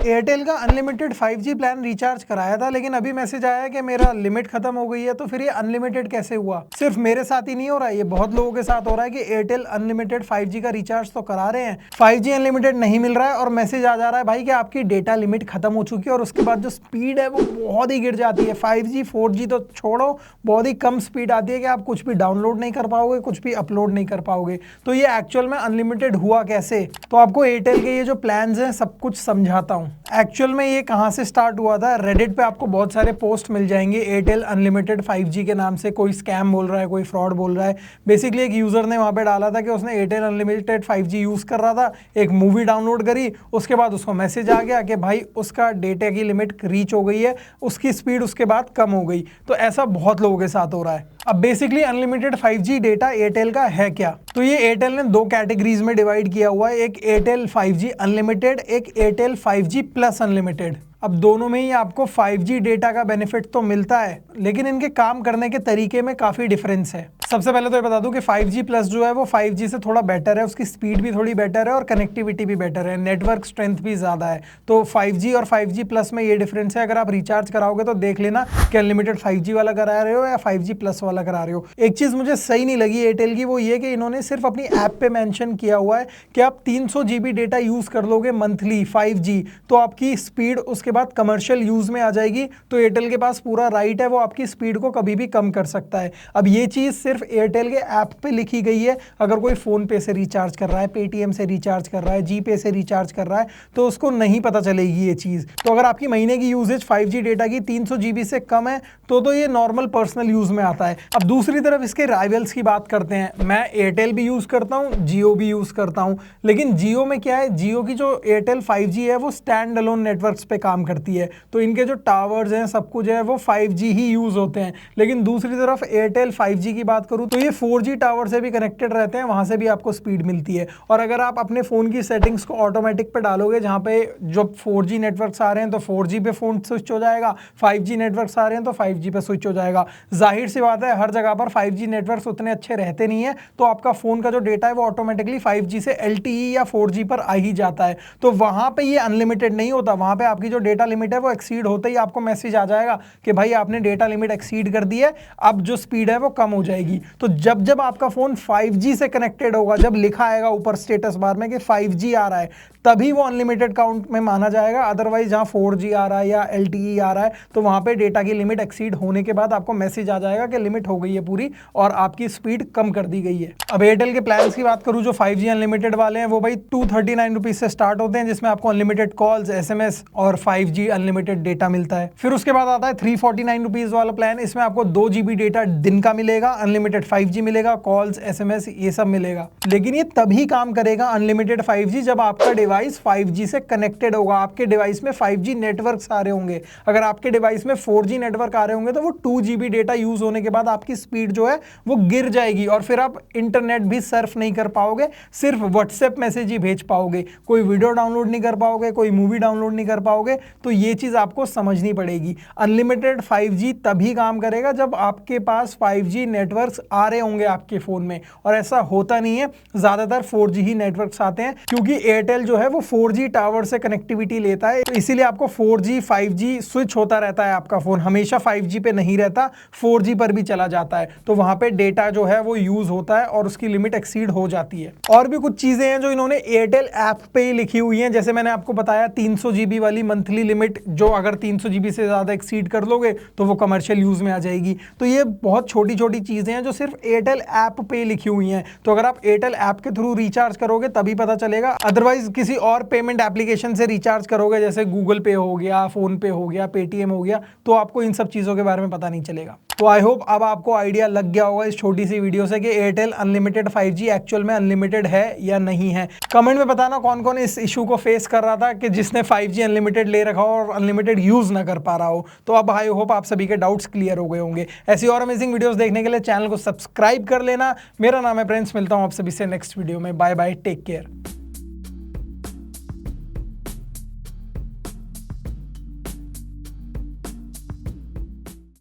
Airtel का unlimited 5G plan recharge कराया था, लेकिन अभी मैसेज आया कि मेरा लिमिट खत्म हो गई है। तो फिर ये अनलिमिटेड कैसे हुआ? सिर्फ मेरे साथ ही नहीं हो रहा है, ये बहुत लोगों के साथ हो रहा है कि एयरटेल अनलिमिटेड 5G का रिचार्ज तो करा रहे हैं, 5G अनलिमिटेड नहीं मिल रहा है और मैसेज आ जा रहा है भाई कि आपकी डेटा लिमिट खत्म हो चुकी है और उसके बाद जो स्पीड है वो बहुत ही गिर जाती है। 5G 4G तो छोड़ो, बहुत ही कम स्पीड आती है कि आप कुछ भी डाउनलोड नहीं कर पाओगे, कुछ भी अपलोड नहीं कर पाओगे। तो ये एक्चुअल में अनलिमिटेड हुआ कैसे? तो आपको एयरटेल के ये जो प्लान्स हैं सब कुछ समझाता हूँ। एक्चुअल में ये कहाँ से स्टार्ट हुआ था? रेडिट पे आपको बहुत सारे पोस्ट मिल जाएंगे एयरटेल अनलिमिटेड 5G के नाम से। कोई स्कैम बोल रहा है, कोई फ्रॉड बोल रहा है। बेसिकली एक यूजर ने वहाँ पे डाला था कि उसने एयरटेल अनलिमिटेड 5G यूज कर रहा था, एक मूवी डाउनलोड करी, उसके बाद उसको मैसेज आ गया कि भाई उसका डेटा की लिमिट रीच हो गई है, उसकी स्पीड उसके बाद कम हो गई। तो ऐसा बहुत लोगों के साथ हो रहा है। अब basically unlimited 5G data Airtel का है क्या? तो ये एयरटेल ने दो कैटेगरीज में डिवाइड किया हुआ है, एक एयरटेल 5G अनलिमिटेड, एक एयरटेल 5G प्लस अनलिमिटेड। अब दोनों में ही आपको 5G डेटा का बेनिफिट तो मिलता है, लेकिन इनके काम करने के तरीके में काफ़ी डिफरेंस है। सबसे पहले तो ये बता दूं कि 5G प्लस जो है वो 5G से थोड़ा बेटर है, उसकी स्पीड भी थोड़ी बेटर है और कनेक्टिविटी भी बेटर है, नेटवर्क स्ट्रेंथ भी ज़्यादा है। तो 5G और 5G प्लस में ये डिफरेंस है। अगर आप रिचार्ज कराओगे तो देख लेना कि अनलिमिटेड 5G वाला करा रहे हो या 5G प्लस वाला करा रहे हो। एक चीज़ मुझे सही नहीं लगी एयरटेल की, वो ये कि इन्होंने सिर्फ अपनी ऐप पे मेंशन किया हुआ है कि आप 300 GB डेटा यूज़ कर लोगे मंथली 5G, तो आपकी स्पीड उसके बाद कमर्शियल यूज़ में आ जाएगी। तो एयरटेल के पास पूरा राइट है, वो आपकी स्पीड को कभी भी कम कर सकता है। अब ये चीज़ सिर्फ एयरटेल के ऐप पे लिखी गई है। अगर कोई फ़ोन पे से रिचार्ज कर रहा है, पेटीएम से रिचार्ज कर रहा है, जी पे से रिचार्ज कर रहा है, तो उसको नहीं पता चलेगी ये चीज़। तो अगर आपकी महीने की यूजेज 5G डेटा की 300 GB से कम है तो ये नॉर्मल पर्सनल यूज़ में आता है। अब दूसरी तरफ इसके राइवल्स की बात करते हैं। मैं एयरटेल भी यूज़ करता हूँ, जियो भी यूज़ करता हूँ, लेकिन जियो में क्या है, जियो की जो एयरटेल 5G है वो स्टैंड अलोन नेटवर्क्स पे काम करती है। तो इनके जो टावर्स हैं सब कुछ है वो 5G ही यूज़ होते हैं। लेकिन दूसरी तरफ एयरटेल 5G की बात करूँ तो ये 4G टावर से भी कनेक्टेड रहते हैं, वहाँ से भी आपको स्पीड मिलती है। और अगर आप अपने फ़ोन की सेटिंग्स को ऑटोमेटिक पे डालोगे, जहाँ पे जो 4G नेटवर्क्स आ रहे हैं तो 4G पे फ़ोन स्विच हो जाएगा, 5G नेटवर्क्स आ रहे हैं तो 5G पे स्विच हो जाएगा। जाहिर सी बात है हर जगह पर 5G नेटवर्क्स उतने अच्छे रहते नहीं है, तो आपका फ़ोन का जो डेटा है वो ऑटोमेटिकली 5G से LTE या 4G पर आ ही जाता है। तो वहाँ पे ये अनलिमिटेड नहीं होता, वहाँ पे आपकी जो डेटा लिमिट है वो एक्सीड होते ही आपको मैसेज आ जाएगा कि भाई आपने डेटा लिमिट एक्सीड कर दी है, अब जो स्पीड है वो कम हो जाएगी। तो जब जब आपका फ़ोन 5G से कनेक्टेड होगा, जब लिखा आएगा ऊपर स्टेटस बार में कि 5G आ रहा है, तभी वो अनलिमिटेड काउंट में माना जाएगा। अदरवाइज जहाँ 4G आ रहा है या LTE आ रहा है तो वहाँ पे डेटा की लिमिट एक्सीड होने के बाद आपको मैसेज आ जाएगा कि लिमिट हो गई है पूरी और आपकी स्पीड कम कर दी गई है। अब एयरटेल के प्लान्स की बात करूँ जो 5G अनलिमिटेड वाले हैं, वो भाई 239 रुपीज़ से स्टार्ट होते हैं, जिसमें आपको अनलिमिटेड कॉल्स, SMS और 5G अनलिमिटेड डेटा मिलता है। फिर उसके बाद आता है 349 रुपीज़ वाला प्लान। इसमें आपको 2 GB डेटा दिन का मिलेगा, अनलिमिटेड 5G मिलेगा, कॉल्स, SMS ये सब मिलेगा। लेकिन ये तभी काम करेगा अनलिमिटेड 5G जब आपका डिवाइस 5G से कनेक्टेड होगा, आपके डिवाइस में 5G नेटवर्क्स आ रहे होंगे। अगर आपके डिवाइस में 4G नेटवर्क आ रहे होंगे तो वो 2 GB डेटा यूज होने के बाद आपकी स्पीड जो है वो गिर जाएगी और फिर आप इंटरनेट भी सर्फ नहीं कर पाओगे, सिर्फ व्हाट्सएप मैसेज ही भेज पाओगे, कोई वीडियो डाउनलोड नहीं कर पाओगे, कोई मूवी डाउनलोड नहीं कर पाओगे। तो ये चीज़ आपको समझनी पड़ेगी। अनलिमिटेड 5G तभी काम करेगा जब आपके पास 5G नेटवर्क्स आ रहे होंगे आपके फ़ोन में, और ऐसा होता नहीं है, ज़्यादातर 4G ही नेटवर्क्स आते हैं क्योंकि एयरटेल जो है वो 4G टावर से कनेक्टिविटी लेता है। तो इसीलिए आपको 4G 5G स्विच होता रहता है, आपका फ़ोन हमेशा 5G पे नहीं रहता, 4G पर भी चला जाता है। तो वहाँ पे डेटा जो है वो यूज़ होता है और उसकी लिमिट एक्सीड हो जाती है। और भी कुछ चीज़ें हैं जो इन्होंने एयरटेल ऐप पे ही लिखी हुई हैं, जैसे मैंने आपको बताया 300 GB वाली मंथली लिमिट, जो अगर 300 GB से ज़्यादा एक्सीड कर लोगे तो वो कमर्शियल यूज़ में आ जाएगी। तो ये बहुत छोटी छोटी चीज़ें हैं जो सिर्फ एयरटेल ऐप पे लिखी हुई हैं। तो अगर आप एयरटेल ऐप के थ्रू रिचार्ज करोगे तभी पता चलेगा, अदरवाइज किसी और पेमेंट एप्लीकेशन से रिचार्ज करोगे जैसे गूगल पे हो गया, फ़ोन पे हो गया, पेटीएम हो गया, तो आपको इन सब चीज़ों के बारे में पता नहीं चलेगा। तो आई होप अब आपको आइडिया लग गया होगा इस छोटी सी वीडियो से कि एयरटेल अनलिमिटेड 5G एक्चुअल में अनलिमिटेड है या नहीं है। कमेंट में बताना कौन कौन इस इशू को फेस कर रहा था कि जिसने 5G अनलिमिटेड ले रखा हो और अनलिमिटेड यूज़ ना कर पा रहा हो। तो अब आई होप आप सभी के डाउट्स क्लियर हो गए होंगे। ऐसी और अमेजिंग वीडियोस देखने के लिए चैनल को सब्सक्राइब कर लेना। मेरा नाम है प्रिंस, मिलता हूँ आप सभी से नेक्स्ट वीडियो में। Bye bye, take care.